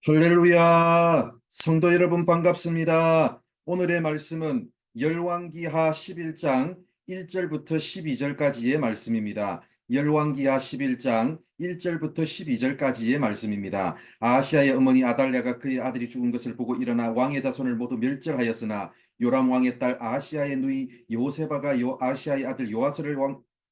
할렐루야! 성도 여러분 반갑습니다. 오늘의 말씀은 열왕기하 11장 1절부터 12절까지의 말씀입니다. 열왕기하 11장 1절부터 12절까지의 말씀입니다. 아하시아의 어머니 아달랴가 그의 아들이 죽은 것을 보고 일어나 왕의 자손을 모두 멸절하였으나 요람 왕의 딸 아하시아의 누이 여호세바가 아하시아의 아들 요아스를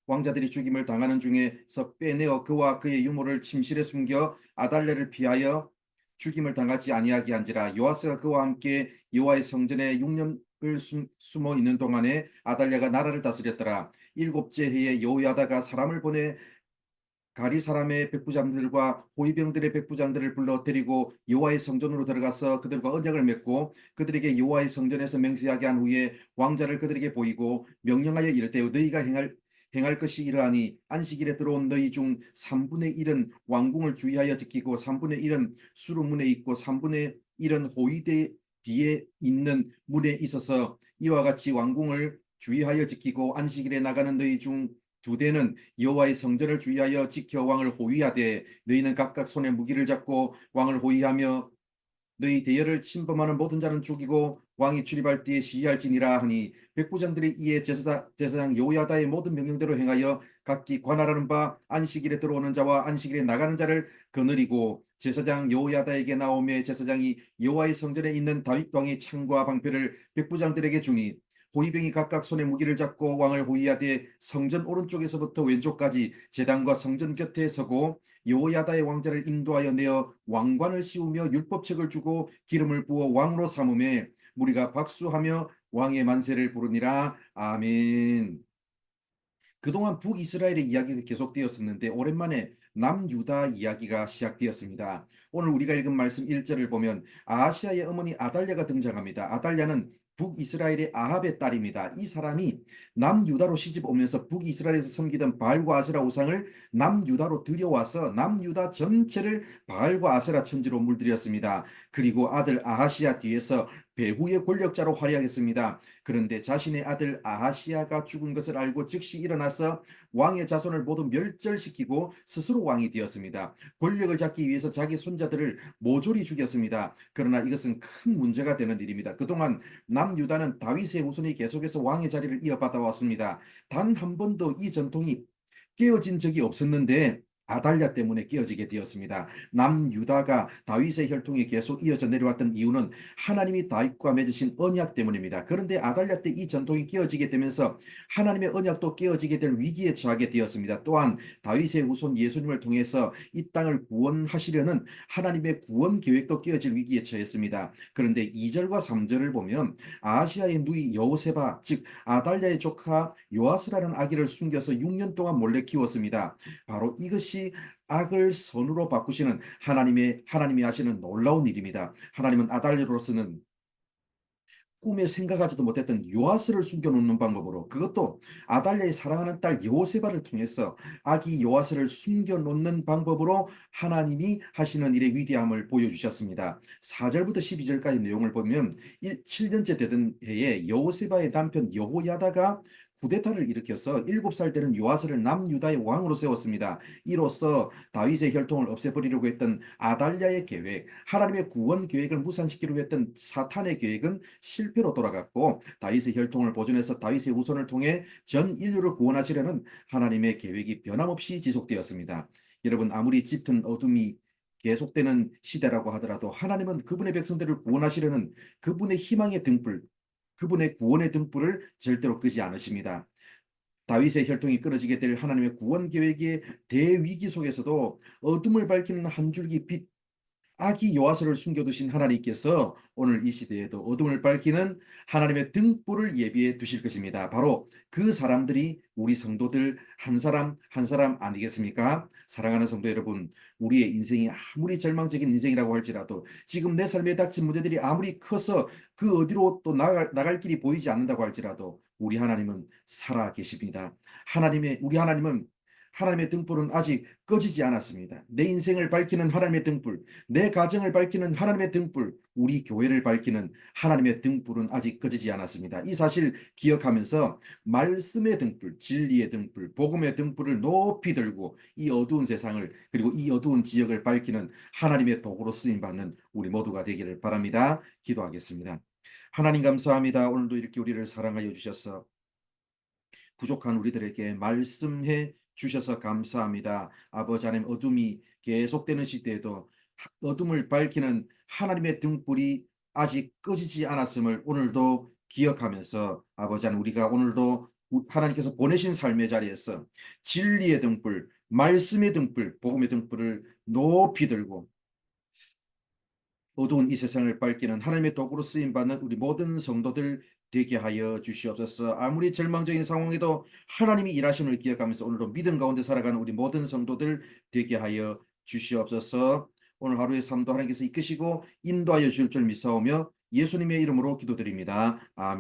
왕자들이 죽임을 당하는 중에서 빼내어 그와 그의 유모를 침실에 숨겨 아달랴를 피하여 죽임을 당하지 아니하게 한지라. 요아스가 그와 함께 여호와의 성전에 6년을 숨어 있는 동안에 아달랴가 나라를 다스렸더라. 일곱째 해에 여호야다가 사람을 보내 가리 사람의 백부장들과 호위병들의 백부장들을 불러 데리고 여호와의 성전으로 들어가서 그들과 언약을 맺고 그들에게 여호와의 성전에서 맹세하게 한 후에 왕자를 그들에게 보이고 명령하여 이르되 너희가 행할 것이 이러하니 안식일에 들어온 너희 중 3분의 1은 왕궁을 주의하여 지키고 3분의 1은 수루문에 있고 3분의 1은 호위대 뒤에 있는 문에 있어서 이와 같이 왕궁을 주의하여 지키고 안식일에 나가는 너희 중 2대는 여호와의 성전을 주의하여 지켜 왕을 호위하되 너희는 각각 손에 무기를 잡고 왕을 호위하며 너희 대열을 침범하는 모든 자는 죽이고 왕이 출입할 때에 시위할지니라 하니 백부장들이 이에 제사장 여호야다의 모든 명령대로 행하여 각기 관할하는 바 안식일에 들어오는 자와 안식일에 나가는 자를 거느리고 제사장 여호야다에게 나오매 제사장이 여호와의 성전에 있는 다윗 왕의 창과 방패를 백부장들에게 주니 호위병이 각각 손에 무기를 잡고 왕을 호위하되 성전 오른쪽에서부터 왼쪽까지 제단과 성전 곁에 서고 여호야다의 왕자를 인도하여 내어 왕관을 씌우며 율법책을 주고 기름을 부어 왕으로 삼음에 무리가 박수하며 왕의 만세를 부르니라. 아멘. 그동안 북이스라엘의 이야기가 계속되었었는데 오랜만에 남유다 이야기가 시작되었습니다. 오늘 우리가 읽은 말씀 1절을 보면 아하시아의 어머니 아달랴가 등장합니다. 아달랴는 북이스라엘의 아합의 딸입니다. 이 사람이 남유다로 시집 오면서 북이스라엘에서 섬기던 바알과 아세라 우상을 남유다로 들여와서 남유다 전체를 바알과 아세라 천지로 물들였습니다. 그리고 아들 아하시아 뒤에서 배후의 권력자로 활약했습니다. 그런데 자신의 아들 아하시아가 죽은 것을 알고 즉시 일어나서 왕의 자손을 모두 멸절시키고 스스로 왕이 되었습니다. 권력을 잡기 위해서 자기 손자들을 모조리 죽였습니다. 그러나 이것은 큰 문제가 되는 일입니다. 그동안 남유다는 다윗의 후손이 계속해서 왕의 자리를 이어받아 왔습니다. 단 한 번도 이 전통이 깨어진 적이 없었는데 아달랴 때문에 깨어지게 되었습니다. 남유다가 다윗의 혈통이 계속 이어져 내려왔던 이유는 하나님이 다윗과 맺으신 언약 때문입니다. 그런데 아달랴 때 이 전통이 깨어지게 되면서 하나님의 언약도 깨어지게 될 위기에 처하게 되었습니다. 또한 다윗의 후손 예수님을 통해서 이 땅을 구원하시려는 하나님의 구원 계획도 깨어질 위기에 처했습니다. 그런데 2절과 3절을 보면 아하시아의 누이 여호세바 즉 아달랴의 조카 요아스라는 아기를 숨겨서 6년 동안 몰래 키웠습니다. 바로 이것이 악을 선으로 바꾸시는 하나님이 하시는 놀라운 일입니다. 하나님은 아달랴로서는 꿈에 생각하지도 못했던 요아스를 숨겨놓는 방법으로 그것도 아달랴의 사랑하는 딸 여호세바를 통해서 아기 요아스를 숨겨놓는 방법으로 하나님이 하시는 일의 위대함을 보여주셨습니다. 4절부터 12절까지 내용을 보면 7년째 되던 해에 여호세바의 남편 여호야다가 쿠데타를 일으켜서 7살 되는 요아스를 남유다의 왕으로 세웠습니다. 이로써 다윗의 혈통을 없애버리려고 했던 아달랴의 계획, 하나님의 구원 계획을 무산시키려고 했던 사탄의 계획은 실패로 돌아갔고 다윗의 혈통을 보존해서 다윗의 후손을 통해 전 인류를 구원하시려는 하나님의 계획이 변함없이 지속되었습니다. 여러분 아무리 짙은 어둠이 계속되는 시대라고 하더라도 하나님은 그분의 백성들을 구원하시려는 그분의 희망의 등불, 그분의 구원의 등불을 절대로 끄지 않으십니다. 다윗의 혈통이 끊어지게 될 하나님의 구원 계획의 대위기 속에서도 어둠을 밝히는 한 줄기 빛, 아기 요아스를 숨겨두신 하나님께서 오늘 이 시대에도 어둠을 밝히는 하나님의 등불을 예비해 두실 것입니다. 바로 그 사람들이 우리 성도들 한 사람 한 사람 아니겠습니까? 사랑하는 성도 여러분, 우리의 인생이 아무리 절망적인 인생이라고 할지라도 지금 내 삶에 닥친 문제들이 아무리 커서 그 어디로 또 나갈 길이 보이지 않는다고 할지라도 우리 하나님은 살아 계십니다. 우리 하나님은 하나님의 등불은 아직 꺼지지 않았습니다. 내 인생을 밝히는 하나님의 등불, 내 가정을 밝히는 하나님의 등불, 우리 교회를 밝히는 하나님의 등불은 아직 꺼지지 않았습니다. 이 사실 기억하면서 말씀의 등불, 진리의 등불, 복음의 등불을 높이 들고 이 어두운 세상을 그리고 이 어두운 지역을 밝히는 하나님의 도구로 쓰임받는 우리 모두가 되기를 바랍니다. 기도하겠습니다. 하나님 감사합니다. 오늘도 이렇게 우리를 사랑하여 주셔서 부족한 우리들에게 말씀해 주셔서 감사합니다. 아버지 하나님, 어둠이 계속되는 시대에도 어둠을 밝히는 하나님의 등불이 아직 꺼지지 않았음을 오늘도 기억하면서 아버지 하나님, 우리가 오늘도 하나님께서 보내신 삶의 자리에서 진리의 등불, 말씀의 등불, 복음의 등불을 높이 들고 어두운 이 세상을 밝히는 하나님의 도구로 쓰임받는 우리 모든 성도들 되게 하여 주시옵소서. 아무리 절망적인 상황에도 하나님이 일하심을 기억하면서 오늘도 믿음 가운데 살아가는 우리 모든 성도들 되게 하여 주시옵소서. 오늘 하루의 삶도 하나님께서 이끄시고 인도하여 주실 줄 믿사오며 예수님의 이름으로 기도드립니다. 아멘.